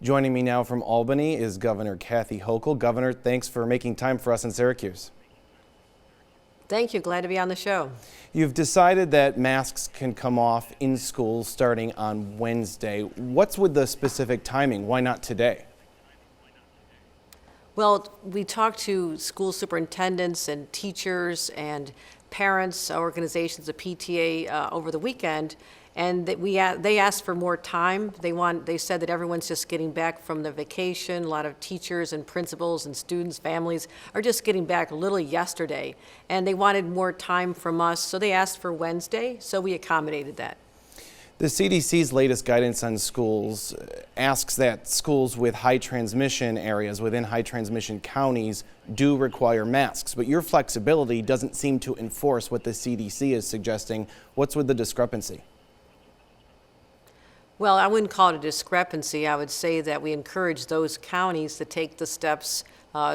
Joining me now from Albany is Governor Kathy Hochul. Governor, thanks for making time for us in Syracuse. Thank you. Glad to be on the show. You've decided that masks can come off in schools starting on Wednesday. What's with the specific timing? Why not today? Well, we talked to school superintendents and teachers and parents, organizations, the PTA over the weekend, and that they asked for more time. They said that everyone's just getting back from the vacation. A lot of teachers and principals and students, families are just getting back literally yesterday, and they wanted more time from us, so they asked for Wednesday, so we accommodated that. The CDC's latest guidance on schools asks that schools with high transmission areas within high transmission counties do require masks, but your flexibility doesn't seem to enforce what the CDC is suggesting. What's with the discrepancy? Well, I wouldn't call it a discrepancy. I would say that we encourage those counties to take the steps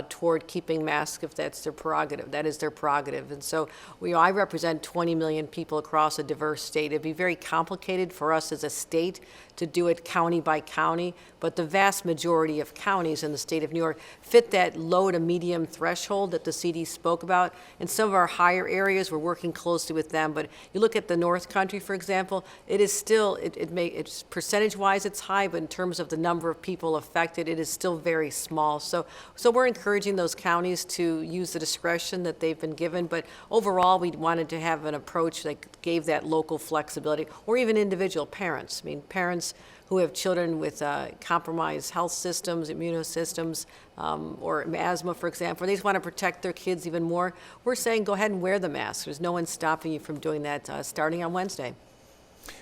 toward keeping masks if that's their prerogative. That is their prerogative. And so I represent 20 million people across a diverse state. It'd be very complicated for us as a state to do it county by county, but the vast majority of counties in the state of New York fit that low to medium threshold that the CD spoke about. In some of our higher areas, we're working closely with them, but you look at the North Country, for example, it is still, it's percentage-wise it's high, but in terms of the number of people affected, it is still very small. So we're encouraging those counties to use the discretion that they've been given, but overall we wanted to have an approach that gave that local flexibility, or even individual parents. I mean, parents who have children with compromised health systems, immunosystems, or asthma, for example, they just want to protect their kids even more. We're saying go ahead and wear the mask. There's no one stopping you from doing that starting on Wednesday.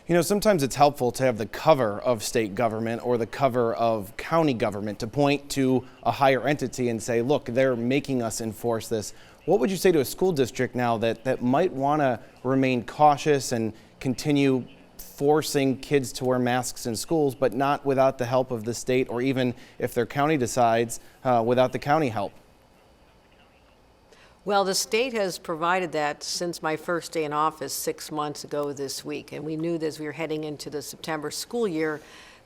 You know, sometimes it's helpful to have the cover of state government or the cover of county government to point to a higher entity and say, look, they're making us enforce this. What would you say to a school district now that might want to remain cautious and continue forcing kids to wear masks in schools, but not without the help of the state, or even if their county decides, without the county help? Well, the state has provided that since my first day in office 6 months ago this week, and we knew that as we were heading into the September school year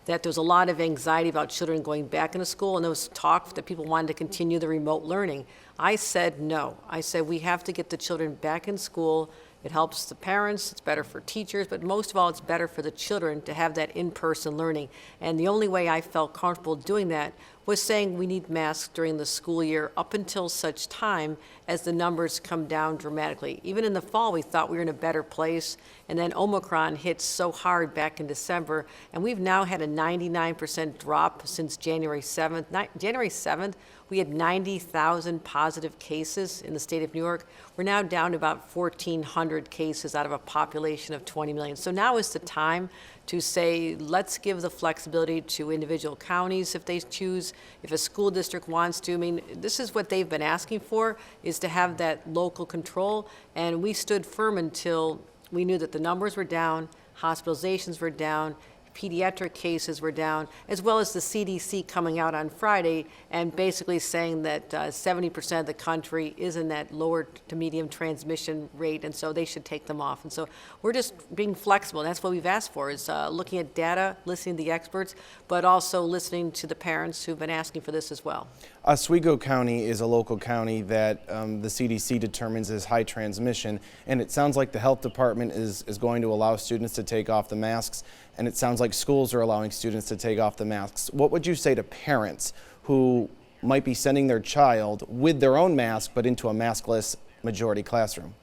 that there was a lot of anxiety about children going back into school, and there was talk that people wanted to continue the remote learning. I said no. I said we have to get the children back in school. It helps the parents, it's better for teachers, but most of all, it's better for the children to have that in-person learning. And the only way I felt comfortable doing that was saying we need masks during the school year up until such time as the numbers come down dramatically. Even in the fall, we thought we were in a better place, and then Omicron hit so hard back in December, and we've now had a 99% drop since January 7th. January 7th, we had 90,000 positive cases in the state of New York. We're now down to about 1,400 cases out of a population of 20 million. So now is the time to say, let's give the flexibility to individual counties if they choose, if a school district wants to. I mean, this is what they've been asking for, is to have that local control. And we stood firm until we knew that the numbers were down, hospitalizations were down, pediatric cases were down, as well as the CDC coming out on Friday and basically saying that 70% of the country is in that lower to medium transmission rate, and so they should take them off. And so we're just being flexible. That's what we've asked for, is looking at data, listening to the experts, but also listening to the parents who've been asking for this as well. Oswego County is a local county that the CDC determines is high transmission, and it sounds like the health department is going to allow students to take off the masks, and it sounds like schools are allowing students to take off the masks. What would you say to parents who might be sending their child with their own mask but into a maskless majority classroom?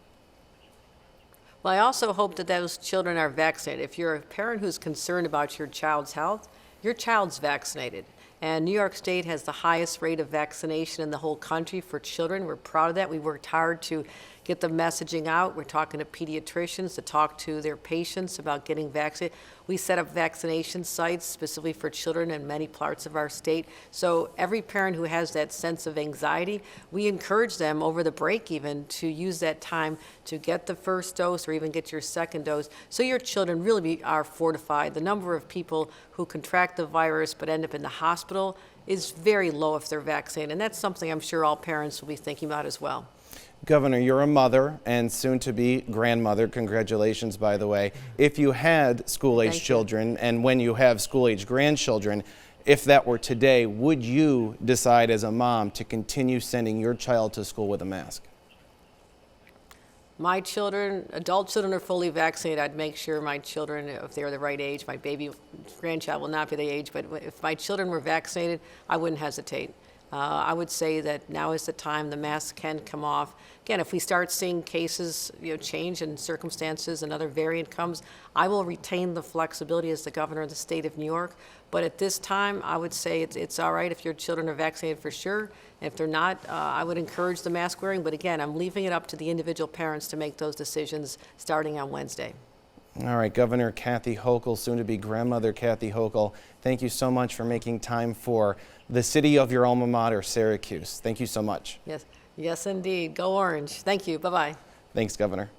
Well, I also hope that those children are vaccinated. If you're a parent who's concerned about your child's health, your child's vaccinated. And New York State has the highest rate of vaccination in the whole country for children. We're proud of that. We worked hard to get the messaging out. We're talking to pediatricians to talk to their patients about getting vaccinated. We set up vaccination sites specifically for children in many parts of our state. So every parent who has that sense of anxiety, we encourage them over the break even to use that time to get the first dose or even get your second dose, so your children really are fortified. The number of people who contract the virus but end up in the hospital is very low if they're vaccinated, and that's something I'm sure all parents will be thinking about as well. Governor, you're a mother and soon-to-be grandmother. Congratulations, by the way. If you had school-age children, and when you have school-age grandchildren, if that were today, would you decide as a mom to continue sending your child to school with a mask? My children, adult children are fully vaccinated. I'd make sure my children, if they're the right age, my baby grandchild will not be the age, but if my children were vaccinated, I wouldn't hesitate. I would say that now is the time the mask can come off. Again, if we start seeing cases, change in circumstances, another variant comes, I will retain the flexibility as the governor of the state of New York. But at this time, I would say it's all right if your children are vaccinated for sure. If they're not, I would encourage the mask wearing. But again, I'm leaving it up to the individual parents to make those decisions starting on Wednesday. All right, Governor Kathy Hochul, soon to be grandmother Kathy Hochul, thank you so much for making time for the city of your alma mater, Syracuse. Thank you so much. Yes, indeed. Go Orange. Thank you. Bye-bye. Thanks, Governor.